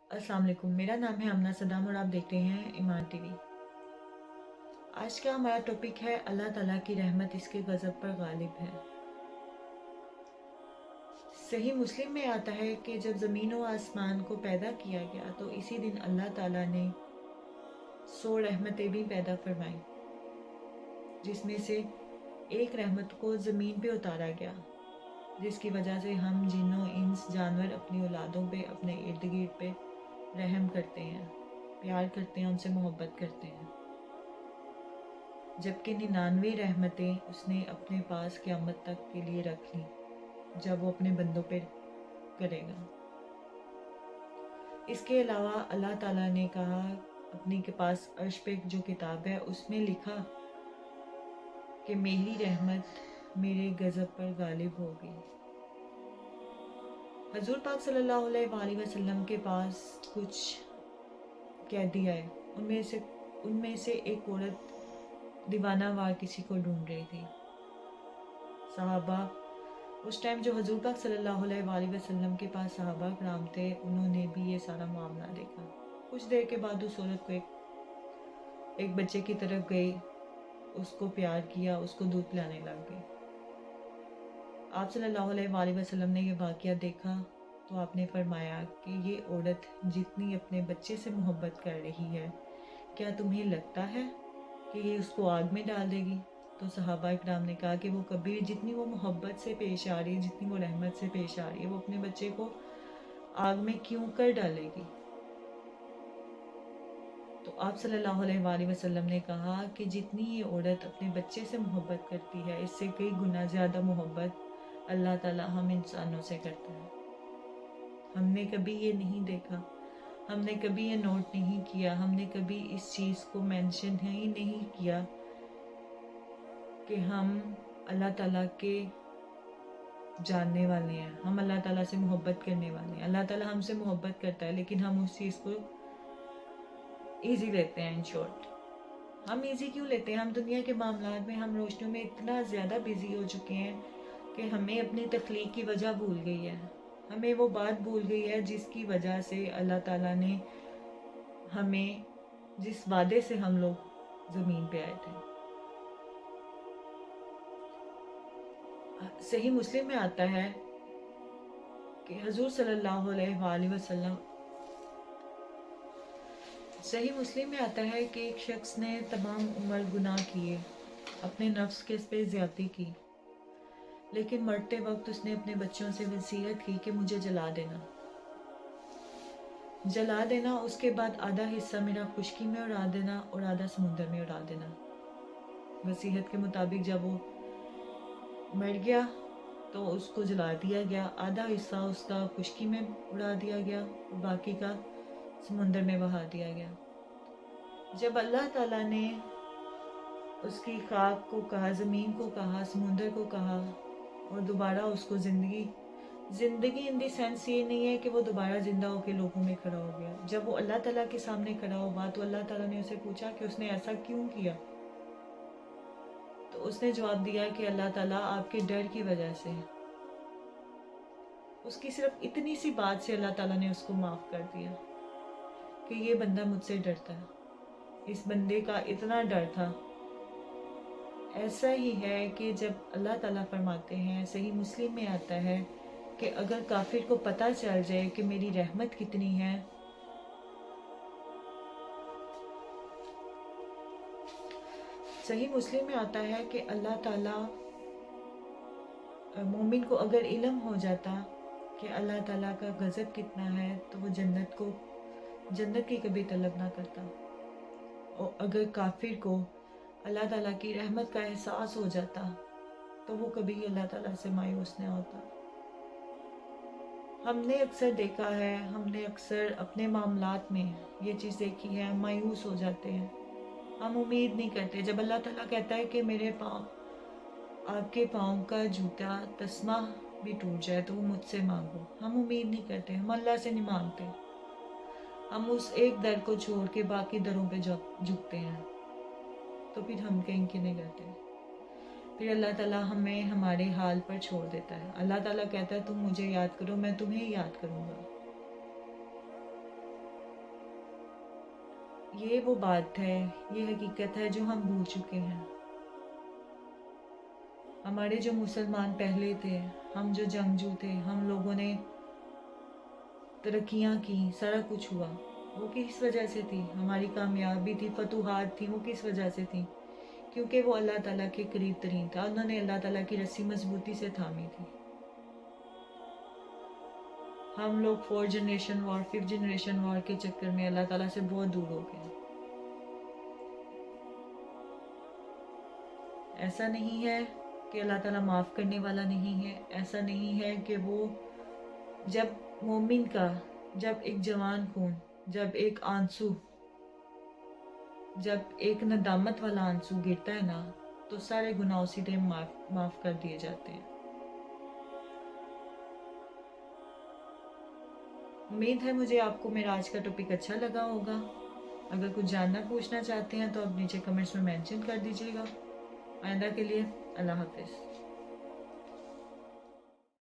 अस्सलाम वालेकुम। मेरा नाम है अमना सदाम और आप देख रहे हैं ईमान टीवी। आज का हमारा टॉपिक है अल्लाह ताला की रहमत इसके गज़ब पर गालिब है। सही मुस्लिम में आता है कि जब ज़मीन और आसमान को पैदा किया गया तो इसी दिन अल्लाह ताला ने 100 रहमतें भी पैदा फरमाई, जिसमें से एक रहमत को ज़मीन पे उतारा गया, जिसकी वजह से हम जिन्नों इंस जानवर अपनी औलादों पे, अपने इर्द गिर्द पे रहम करते हैं, प्यार करते हैं, उनसे मोहब्बत करते हैं। जबकि 99 रहमतें उसने अपने पास क़यामत तक के लिए रख ली, जब वो अपने बंदों पे करेगा। इसके अलावा अल्लाह ताला ने कहा अपने के पास अर्श पे जो किताब है उसमें लिखा कि मेरी रहमत मेरे गज़ब पर गालिब होगी। हजूर पाक सल्लल्लाहु अलैहि वसल्लम के पास कुछ कैदी आए। उनमें से एक औरत दीवाना वार किसी को ढूंढ रही थी। सहाबा उस टाइम जो हजूर पाक सल्लल्लाहु अलैहि वसल्लम के पास सहाबा कराम थे, उन्होंने भी ये सारा मामला देखा। कुछ देर के बाद उस औरत को एक बच्चे की तरफ गई, उसको प्यार किया, उसको दूध पिलाने लग गई। आप सल्लल्लाहु अलैहि वसल्लम ने ये वाक़या देखा तो आपने फरमाया कि ये औरत जितनी अपने बच्चे से मोहब्बत कर रही है, क्या तुम्हें लगता है कि ये उसको आग में डाल देगी? तो सहाबा इकराम ने कहा कि वो कभी जितनी वो मोहब्बत से पेश आ रही है, जितनी वो रहमत से पेश आ रही है, वो अपने बच्चे को आग में क्यों कर डालेगी? तो आप सल्लल्लाहु अलैहि वसल्लम ने कहा कि जितनी ये औरत अपने बच्चे से मोहब्बत करती है, इससे कई गुना ज़्यादा मोहब्बत अल्लाह ताला हम इंसानों से करता है। हमने कभी ये नहीं देखा, हमने कभी ये नोट नहीं किया, हमने कभी इस चीज़ को मेंशन ही नहीं किया कि हम अल्लाह ताला के जानने वाले हैं, हम अल्लाह ताला से मोहब्बत करने वाले हैं। अल्लाह ताला हमसे मोहब्बत करता है, लेकिन हम उस चीज़ को ईजी लेते हैं। इन शॉर्ट, हम ईजी क्यों लेते हैं? हम दुनिया के मामलात में, हम रोशनियों में इतना ज़्यादा बिजी हो चुके हैं कि हमें अपनी तख्लीक की वजह भूल गई है। हमें वो बात भूल गई है जिसकी वजह से अल्लाह ताला ने हमें, जिस वादे से हम लोग ज़मीन पे आए थे। सही मुस्लिम में आता है कि हजूर सल्लल्लाहु अलैहि वसल्लम, सही मुस्लिम में आता है कि एक शख्स ने तमाम उम्र गुनाह किए, अपने नफ्स के पे ज़्यादती की, लेकिन मरते वक्त उसने अपने बच्चों से वसीयत की कि मुझे जला देना, जला देना। उसके बाद आधा हिस्सा मेरा खुशकी में उड़ा देना और आधा समुंदर में उड़ा देना। वसीयत के मुताबिक जब वो मर गया तो उसको जला दिया गया, आधा हिस्सा उसका खुशकी में उड़ा दिया गया और बाकी का समुंदर में बहा दिया गया। जब अल्लाह ताला ने उसकी खाक को कहा, ज़मीन को कहा, समुंदर को कहा और दोबारा उसको ज़िंदगी इन दी सेंस ये नहीं है कि वो दोबारा ज़िंदा होकर लोगों में खड़ा हो गया। जब वो अल्लाह ताला के सामने खड़ा हुआ तो अल्लाह ताला ने उसे पूछा कि उसने ऐसा क्यों किया? तो उसने जवाब दिया कि अल्लाह ताला आपके डर की वजह से। उसकी सिर्फ इतनी सी बात से अल्लाह ताला ने उसको माफ़ कर दिया कि ये बंदा मुझसे डरता है, इस बंदे का इतना डर था। ऐसा ही है कि जब अल्लाह ताला फरमाते हैं, सही मुस्लिम में आता है कि अगर काफिर को पता चल जाए कि मेरी रहमत कितनी है, सही मुस्लिम में आता है कि अल्लाह ताला, मोमिन को अगर इल्म हो जाता कि अल्लाह ताला का गज़ब कितना है तो वो जन्नत की कभी तलब ना करता। और अगर काफिर को अल्लाह ताला की रहमत का एहसास हो जाता तो वो कभी अल्लाह ताला से मायूस नहीं होता। हमने अक्सर देखा है, हमने अक्सर अपने मामलात में ये चीज़ देखी है, हम मायूस हो जाते हैं, हम उम्मीद नहीं करते। जब अल्लाह ताला कहता है कि मेरे पाँव, आपके पाँव का जूता तस्मा भी टूट जाए तो वो मुझसे मांगो, हम उम्मीद नहीं करते, हम अल्लाह से नहीं मांगते। हम उस एक दर को छोड़ के बाकी दरों पे झुकते हैं, तो फिर हम कहीं के नहीं करते। फिर अल्लाह ताला हमें हमारे हाल पर छोड़ देता है। अल्लाह ताला कहता है तुम मुझे याद करो, मैं तुम्हें याद करूँगा। یہ وہ بات ہے، یہ حقیقت ہے جو ہم بھول چکے ہیں۔ ہمارے جو مسلمان پہلے تھے، ہم جو جنگجو تھے، ہم لوگوں نے ترقیاں کی، سارا کچھ ہوا، وہ کس وجہ سے تھی؟ ہماری کامیابی تھی، فتوحات تھی، وہ کس وجہ سے تھی؟ کیونکہ وہ اللہ تعالیٰ کے قریب ترین تھا، انہوں نے اللہ تعالیٰ کی رسی مضبوطی سے تھامی تھی۔ ہم لوگ 4 جنریشن وار 5 جنریشن وار کے چکر میں اللہ تعالیٰ سے بہت دور ہو گئے۔ ایسا نہیں ہے کہ اللہ تعالیٰ معاف کرنے والا نہیں ہے، ایسا نہیں ہے کہ وہ جب مومن کا، جب ایک جوان خون، جب ایک آنسو، جب ایک ندامت والا آنسو گرتا ہے نا، تو سارے گناہ اسی ٹائم معاف کر دیے جاتے ہیں۔ امید ہے مجھے آپ کو میرا آج کا ٹاپک اچھا لگا ہوگا۔ اگر کچھ جاننا پوچھنا چاہتے ہیں تو آپ نیچے کمنٹس میں مینشن کر دیجیے گا۔ آئندہ کے لیے اللہ حافظ۔